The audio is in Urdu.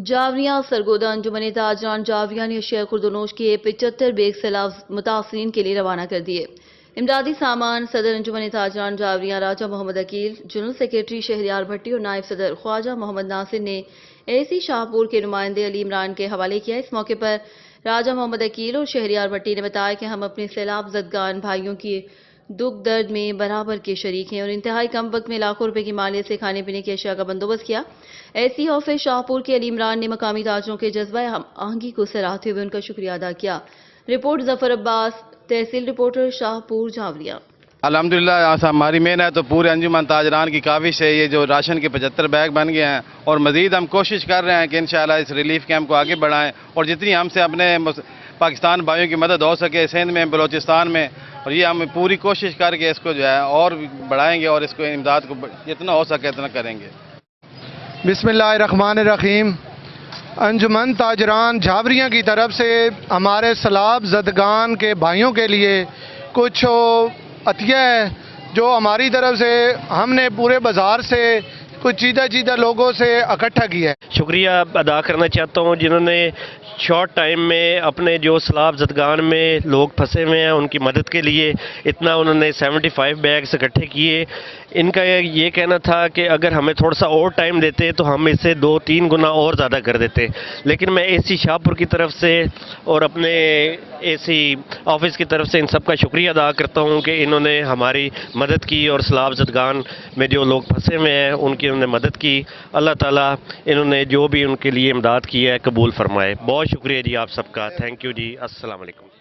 جاوریاں سرگودہ انجمن تاجران جاوریاں نے اشیاء خوردونوش کے 75 بیگ سیلاب متاثرین کے لیے روانہ کر دیے۔ امدادی سامان صدر انجمن تاجران جاوریاں راجہ محمد عقیل، جنرل سیکریٹری شہریار بھٹی اور نائب صدر خواجہ محمد ناصر نے اے سی شاہپور کے نمائندے علی عمران کے حوالے کیا۔ اس موقع پر راجہ محمد عقیل اور شہریار بھٹی نے بتایا کہ ہم اپنے سیلاب زدگان بھائیوں کی دکھ درد میں برابر کے شریک ہیں اور انتہائی کم وقت میں لاکھوں روپے کی مالیت سے کھانے پینے کی اشیاء کا بندوبست کیا۔ ایسی آفس شاہپور کے علی عمران نے مقامی تاجروں کے جذبہ ہم آہنگی کو سراہتے ہوئے ان کا شکریہ ادا کیا۔ رپورٹ ظفر عباس، تحصیل رپورٹر شاہپور جاوریاں۔ الحمدللہ ہماری محنت ہے تو پورے انجمن تاجران کی کاوش ہے یہ جو راشن کے 75 بیگ بن گئے ہیں، اور مزید ہم کوشش کر رہے ہیں کہ انشاءاللہ اس ریلیف کیمپ کو آگے بڑھائیں اور جتنی ہم سے اپنے پاکستان بھائیوں کی مدد ہو سکے سندھ میں، بلوچستان میں، اور یہ ہم پوری کوشش کر کے اس کو جو ہے اور بڑھائیں گے اور اس کو امداد کو جتنا ہو سکے اتنا کریں گے۔ بسم اللہ الرحمن الرحیم۔ انجمن تاجران جاوریاں کی طرف سے ہمارے سیلاب زدگان کے بھائیوں کے لیے کچھ عطیہ ہے جو ہماری طرف سے ہم نے پورے بازار سے کچھ چیدہ لوگوں سے اکٹھا کیا ہے۔ شکریہ ادا کرنا چاہتا ہوں جنہوں نے شارٹ ٹائم میں اپنے جو سیلاب زدگان میں لوگ پھنسے ہوئے ہیں ان کی مدد کے لیے اتنا انہوں نے 75 بیگز اکٹھے کیے۔ ان کا یہ کہنا تھا کہ اگر ہمیں تھوڑا سا اور ٹائم دیتے تو ہم اس سے 2-3 گنا اور زیادہ کر دیتے، لیکن میں اے سی شاہپور کی طرف سے اور اپنے اے سی آفس کی طرف سے ان سب کا شکریہ ادا کرتا ہوں کہ انہوں نے ہماری مدد کی اور سیلاب زدگان میں جو لوگ پھنسے ہوئے ہیں ان کی انہوں نے مدد کی۔ اللہ تعالیٰ انہوں نے جو بھی ان کے لیے امداد کی ہے قبول فرمائے۔ بہت شکریہ جی آپ سب کا، تھینک یو جی، السلام علیکم۔